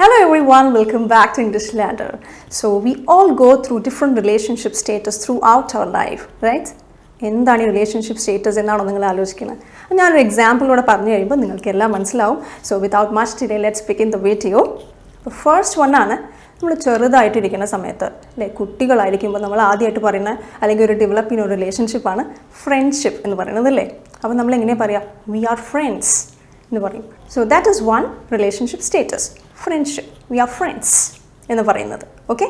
Hello everyone, welcome back to English Ladder. So we all go through different relationship status throughout our life, right? എന്താണ് ഈ relationship status എന്നാണോ നിങ്ങൾ ആലോചിക്കുന്നത്? ഞാനൊരു എക്സാമ്പിളിലൂടെ പറഞ്ഞു കഴിയുമ്പോൾ നിങ്ങൾക്ക് എല്ലാം മനസ്സിലാവും. So without much delay let's begin the video. അപ്പോൾ ഫസ്റ്റ് വൺ ആണ് നമ്മൾ ചെറുതായിട്ടിരിക്കുന്ന സമയത്ത് അല്ലേ, കുട്ടികളായിരിക്കുമ്പോൾ നമ്മൾ ആദ്യമായിട്ട് പറയുന്ന അല്ലെങ്കിൽ ഒരു ഡെവലപ്പ് ചെയ്യുന്ന ഒരു റിലേഷൻഷിപ്പാണ് ഫ്രണ്ട്ഷിപ്പ് എന്ന് പറയുന്നത് അല്ലേ. അപ്പോൾ നമ്മൾ എങ്ങനെയാണ് പറയുക? വി ആർ ഫ്രണ്ട്സ് എന്ന് പറയും. So that is one relationship status, friendship. We are friends എന്ന് പറയുന്നത്. ഓക്കെ,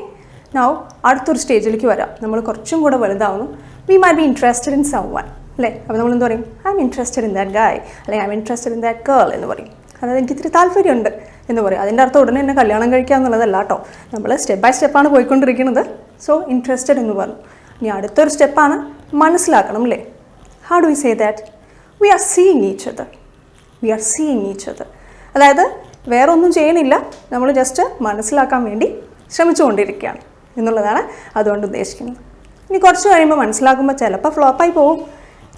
നൗ അടുത്തൊരു സ്റ്റേജിലേക്ക് വരാം. നമ്മൾ കുറച്ചും കൂടെ വലുതാവുന്നു. We might be interested in someone അല്ലേ. അപ്പോൾ നമ്മൾ എന്ത് പറയും? I am interested in that guy അല്ലെങ്കിൽ I am interested in that girl എന്ന് പറയും. അതായത് എനിക്ക് ഇത്തിരി താല്പര്യമുണ്ട് എന്ന് പറയും. അതിൻ്റെ അർത്ഥം ഉടനെ എന്നെ കല്യാണം കഴിക്കുക എന്നുള്ളതല്ല കേട്ടോ. നമ്മൾ സ്റ്റെപ്പ് ബൈ സ്റ്റെപ്പാണ് പോയിക്കൊണ്ടിരിക്കുന്നത്. സോ ഇൻട്രസ്റ്റഡ് എന്ന് പറഞ്ഞു. ഇനി അടുത്തൊരു സ്റ്റെപ്പാണ് മനസ്സിലാക്കണം അല്ലേ. How do we say that? We are seeing each other. We are seeing each other. അതായത് വേറെ ഒന്നും ചെയ്യണില്ല, നമ്മൾ ജസ്റ്റ് മനസ്സിലാക്കാൻ വേണ്ടി ശ്രമിച്ചുകൊണ്ടിരിക്കുകയാണ് എന്നുള്ളതാണ് അതുകൊണ്ട് ഉദ്ദേശിക്കുന്നത്. ഇനി കുറച്ച് കഴിയുമ്പോൾ മനസ്സിലാക്കുമ്പോൾ ചിലപ്പോൾ ഫ്ലോപ്പായി പോകും,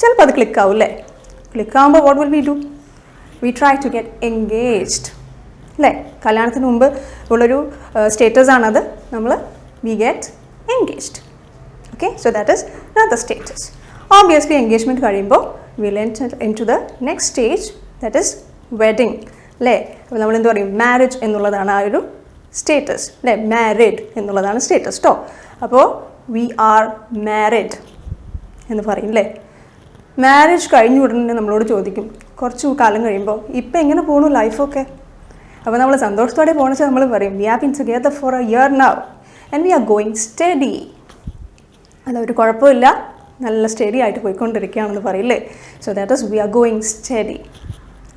ചിലപ്പോൾ അത് ക്ലിക്കാവും അല്ലേ. ക്ലിക്കാവുമ്പോൾ what will we do? We try to get engaged അല്ലേ. കല്യാണത്തിന് മുമ്പ് ഉള്ളൊരു സ്റ്റേറ്റസ് ആണത്. നമ്മൾ we get engaged. Okay, so that is not the status. Obviously engagement കഴിയുമ്പോൾ will enter into the next stage, that is wedding അല്ലേ. അപ്പോൾ നമ്മൾ എന്ത് പറയും? മാരേജ് എന്നുള്ളതാണ് ആ ഒരു സ്റ്റേറ്റസ് അല്ലേ. മാരിഡ് എന്നുള്ളതാണ് സ്റ്റേറ്റസ് കേട്ടോ. അപ്പോൾ വി ആർ മാരിഡ് എന്ന് പറയും അല്ലേ. മാരേജ് കഴിഞ്ഞ ഉടനെ നമ്മളോട് ചോദിക്കും കുറച്ച് കാലം കഴിയുമ്പോൾ, ഇപ്പം എങ്ങനെ പോകണു ലൈഫൊക്കെ? അപ്പോൾ നമ്മൾ സന്തോഷത്തോടെ പോകണമെന്ന് വെച്ചാൽ നമ്മൾ പറയും we have been together for a year now and we are going steady. അതൊരു കുഴപ്പമില്ല, നല്ല സ്റ്റഡി ആയിട്ട് പോയിക്കൊണ്ടിരിക്കുകയാണെന്ന് പറയില്ലേ. So that is we are going steady.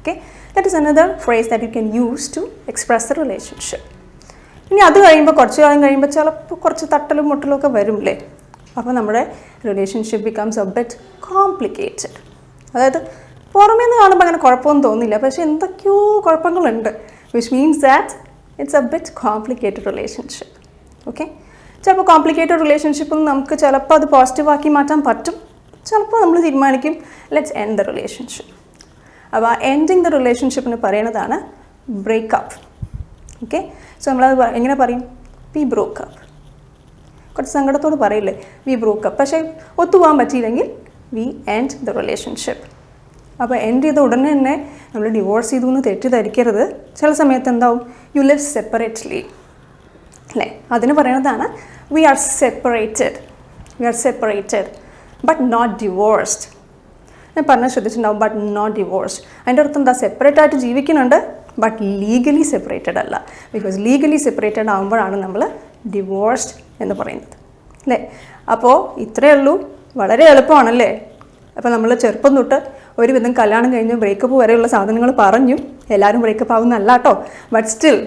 Okay, that is another phrase that you can use to express the relationship. ഇനി അത് കഴിയുമ്പോൾ കുറച്ച് കാലം കഴിയുമ്പോൾ ചിലപ്പോൾ കുറച്ച് തട്ടലും മുട്ടലും ഒക്കെ വരും അല്ലേ. അപ്പോൾ നമ്മുടെ relationship becomes a bit complicated. അതായത് പുറമേ നിന്ന് കാണുമ്പോൾ അങ്ങനെ കുഴപ്പമൊന്നും തോന്നില്ല, പക്ഷേ എന്തൊക്കെയോ കുഴപ്പങ്ങളുണ്ട്. Which means that it's a bit complicated relationship. Okay, ചിലപ്പോൾ കോംപ്ലിക്കേറ്റഡ് റിലേഷൻഷിപ്പിൽ നമുക്ക് ചിലപ്പോൾ അത് പോസിറ്റീവാക്കി മാറ്റാൻ പറ്റും, ചിലപ്പോൾ നമ്മൾ തീരുമാനിക്കും ലെറ്റ്സ് എൻഡ് ദ റിലേഷൻഷിപ്പ്. അപ്പോൾ എൻഡിങ് ദ റിലേഷൻഷിപ്പിന് പറയുന്നതാണ് ബ്രേക്കപ്പ്. ഓക്കെ, സോ നമ്മളത് എങ്ങനെ പറയും? We broke up. കുറച്ച് സങ്കടത്തോട് പറയില്ലേ വി ബ്രോക്കപ്പ്. പക്ഷേ ഒത്തുപോകാൻ പറ്റിയില്ലെങ്കിൽ വി എൻഡ് ദ റിലേഷൻഷിപ്പ്. അപ്പോൾ എൻഡ് ചെയ്ത ഉടനെ തന്നെ നമ്മൾ ഡിവോഴ്സ് ചെയ്തു എന്ന് തെറ്റിദ്ധരിക്കരുത്. ചില സമയത്ത് എന്താവും? യു ലിവ് സെപ്പറേറ്റ്ലി അല്ലേ. അതിന് പറയുന്നതാണ് we are separated. We are separated but not divorced. ഞാൻ പറഞ്ഞാൽ ശ്രദ്ധിച്ചിട്ടുണ്ടാവും, ബട്ട് നോട്ട് ഡിവോഴ്സ്ഡ്. അതിൻ്റെ അർത്ഥം എന്താ? സെപ്പറേറ്റ് ആയിട്ട് ജീവിക്കുന്നുണ്ട് ബട്ട് ലീഗലി സെപ്പറേറ്റഡ് അല്ല. ബിക്കോസ് ലീഗലി സെപ്പറേറ്റഡ് ആകുമ്പോഴാണ് നമ്മൾ ഡിവോഴ്സ്ഡ് എന്ന് പറയുന്നത് അല്ലേ. അപ്പോൾ ഇത്രയേ ഉള്ളൂ, വളരെ എളുപ്പമാണല്ലേ. അപ്പോൾ നമ്മൾ ചെറുപ്പം തൊട്ട് ഒരുവിധം കല്യാണം കഴിഞ്ഞ് ബ്രേക്കപ്പ് വരെയുള്ള സാധനങ്ങൾ പറഞ്ഞു. എല്ലാവരും ബ്രേക്കപ്പ് ആവുന്നല്ല കേട്ടോ, ബട്ട് സ്റ്റിൽ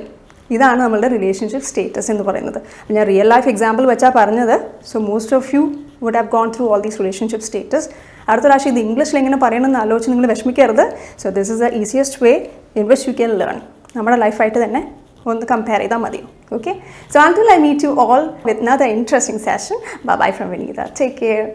ഇതാണ് നമ്മളുടെ റിലേഷൻഷിപ്പ് സ്റ്റേറ്റസ് എന്ന് പറയുന്നത്. ഞാൻ റിയൽ ലൈഫ് എക്സാമ്പിൾ വെച്ചാൽ പറഞ്ഞത്. So most of you would have gone through all these relationship status. അടുത്ത പ്രാവശ്യം ഇത് ഇംഗ്ലീഷിൽ എങ്ങനെ പറയണമെന്ന് ആലോചിച്ച് നിങ്ങൾ വിഷമിക്കരുത്. So this is the easiest way in which you can learn. നമ്മുടെ ലൈഫായിട്ട് തന്നെ ഒന്ന് കമ്പയർ ചെയ്താൽ മതി. Okay, so until I meet you all with another interesting session, bye bye from Vineetha. Take care.